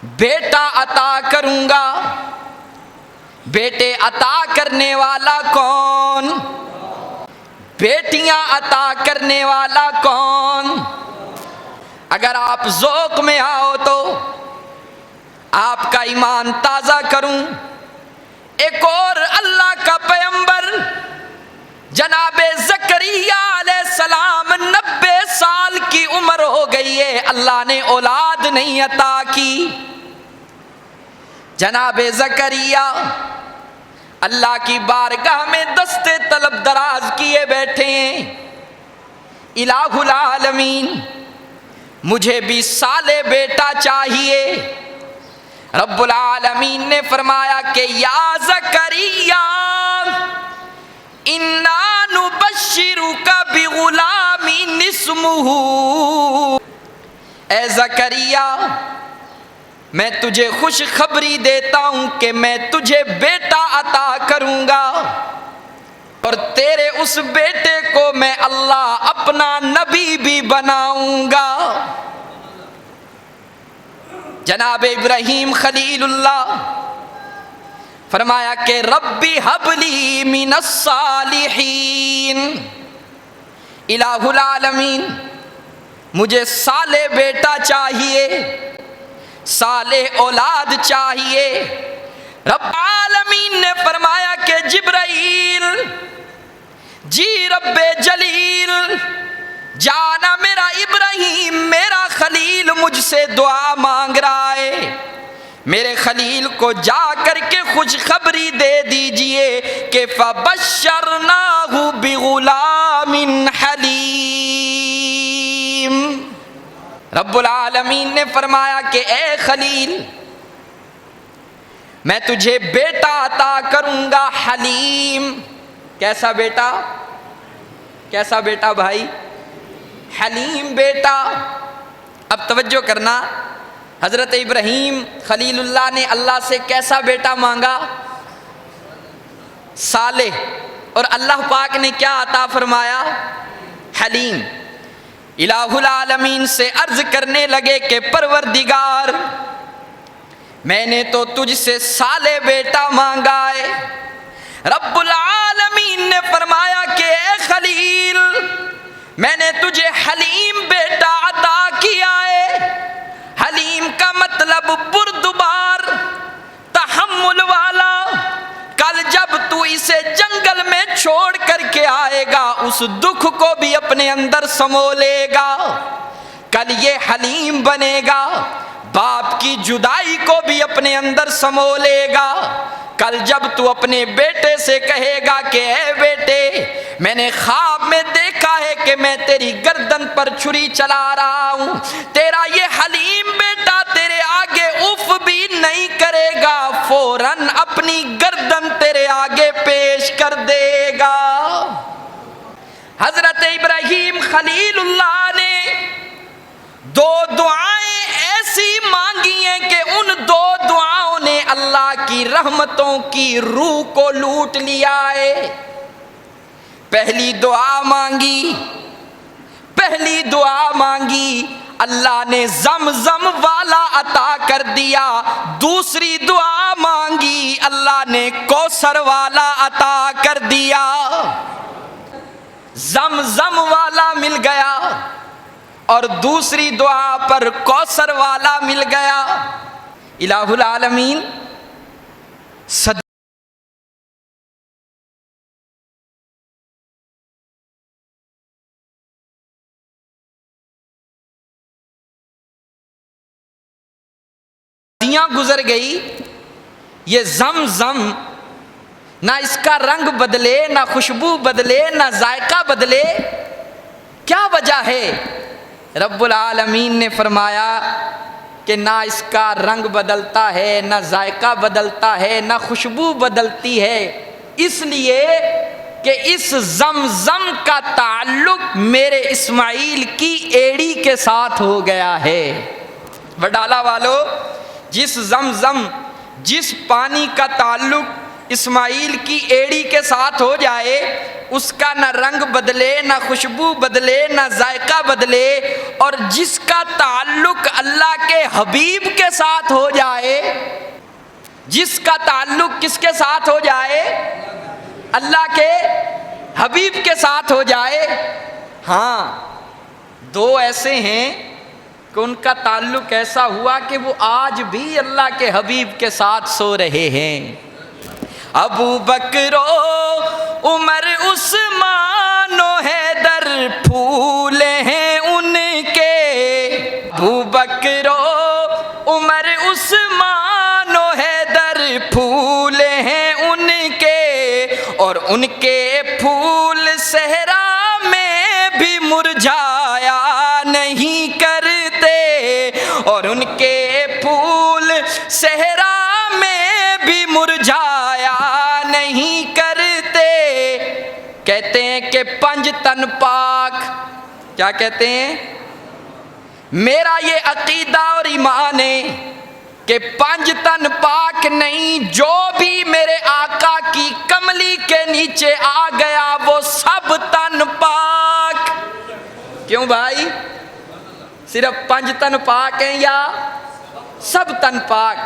بیٹا عطا کروں گا۔ بیٹے عطا کرنے والا کون؟ بیٹیاں عطا کرنے والا کون؟ اگر آپ ذوق میں آؤ تو آپ کا ایمان تازہ کروں۔ ایک اور اللہ کا پیغمبر جناب زکریا علیہ السلام 90 سال کی عمر ہو گئی ہے، اللہ نے اولاد نہیں عطا کی۔ جناب زکریا اللہ کی بارگاہ میں دستے طلب دراز کیے بیٹھے ہیں، الہ العالمین مجھے بھی صالح بیٹا چاہیے۔ رب العالمین نے فرمایا کہ یا زکریا انا نبشرک بغلام اسمہ، اے زکریا میں تجھے خوشخبری دیتا ہوں کہ میں تجھے بیٹا عطا کروں گا، اور تیرے اس بیٹے کو میں اللہ اپنا نبی بھی بناؤں گا۔ جناب ابراہیم خلیل اللہ فرمایا کہ ربی ہب لی من الصالحین، الہ العالمین مجھے صالح بیٹا چاہیے، صالح اولاد چاہیے۔ رب العالمین نے فرمایا کہ جبرائیل جی رب جلیل جانا میرا ابراہیم میرا خلیل مجھ سے دعا مانگ رہا ہے، میرے خلیل کو جا کر کے خوشخبری دے دیجئے کہ فَبَشَّرْنَاهُ بِغُلَامٍ حَلِيمٍ۔ رب العالمین نے فرمایا کہ اے خلیل میں تجھے بیٹا عطا کروں گا حلیم۔ کیسا بیٹا؟ کیسا بیٹا بھائی؟ حلیم بیٹا۔ اب توجہ کرنا، حضرت ابراہیم خلیل اللہ نے اللہ سے کیسا بیٹا مانگا؟ صالح، اور اللہ پاک نے کیا عطا فرمایا؟ حلیم۔ الہ العالمین سے عرض کرنے لگے کہ پروردگار میں نے تو تجھ سے صالح بیٹا مانگا ہے۔ رب العالمین نے فرمایا کہ اے خلیل میں نے تجھے حلیم بیٹا عطا کیا ہے۔ حلیم کا مطلب بردبار، تحمل والا۔ کل جب تو اسے جنگل میں چھوڑ کر کے آئے گا اس دکھ کو بھی اپنے اندر سمو لے گا، کل یہ حلیم بنے گا۔ باپ کی جدائی کو بھی اپنے اندر سمو لے گا، کل جب تو اپنے بیٹے سے کہے گا کہ اے بیٹے میں نے خواب میں دیکھا ہے کہ میں تیری گردن پر چھری چلا رہا ہوں، تیرا یہ حلیم بیٹا تیرے آگے اف بھی نہیں کرے گا، فوراً اپنی گردن تیرے آگے پیش کر دے گا۔ حضرت ابراہیم خلیل اللہ نے دو دعائیں ایسی مانگی ہیں کہ ان دو دعاؤں نے اللہ کی رحمتوں کی روح کو لوٹ لیا ہے۔ پہلی دعا مانگی اللہ نے زمزم والا عطا کر دیا، دوسری دعا مانگی اللہ نے کوثر والا عطا کر دیا۔ زمزم والا مل گیا اور دوسری دعا پر کوثر والا مل گیا۔ الہ العالمین صدیاں گزر گئی، یہ زمزم نہ اس کا رنگ بدلے، نہ خوشبو بدلے، نہ ذائقہ بدلے، کیا وجہ ہے؟ رب العالمین نے فرمایا کہ نہ اس کا رنگ بدلتا ہے، نہ ذائقہ بدلتا ہے، نہ خوشبو بدلتی ہے، اس لیے کہ اس زمزم کا تعلق میرے اسماعیل کی ایڑی کے ساتھ ہو گیا ہے۔ وڈالہ والو، جس زمزم جس پانی کا تعلق اسماعیل کی ایڑی کے ساتھ ہو جائے اس کا نہ رنگ بدلے، نہ خوشبو بدلے، نہ ذائقہ بدلے، اور جس کا تعلق اللہ کے حبیب کے ساتھ ہو جائے، جس کا تعلق کس کے ساتھ ہو جائے؟ اللہ کے حبیب کے ساتھ ہو جائے۔ ہاں، دو ایسے ہیں کہ ان کا تعلق ایسا ہوا کہ وہ آج بھی اللہ کے حبیب کے ساتھ سو رہے ہیں۔ ابو بکر و عمر عثمان و حیدر پھول ہیں ان کے، ابو بکر و عمر عثمان و حیدر پھول ہیں ان کے، اور ان کے پھول صحرا میں بھی مرجھایا نہیں کرتے، اور ان کے پھول صحرا میں بھی مرجھایا نہیں کرتے۔ کہتے ہیں کہ پنج تن پاک، کیا کہتے ہیں؟ میرا یہ عقیدہ اور ایمان ہے کہ پنج تن پاک نہیں، جو بھی میرے آقا کی کملی کے نیچے آ گیا وہ سب تن پاک۔ کیوں بھائی؟ صرف پنج تن پاک ہیں یا سب تن پاک؟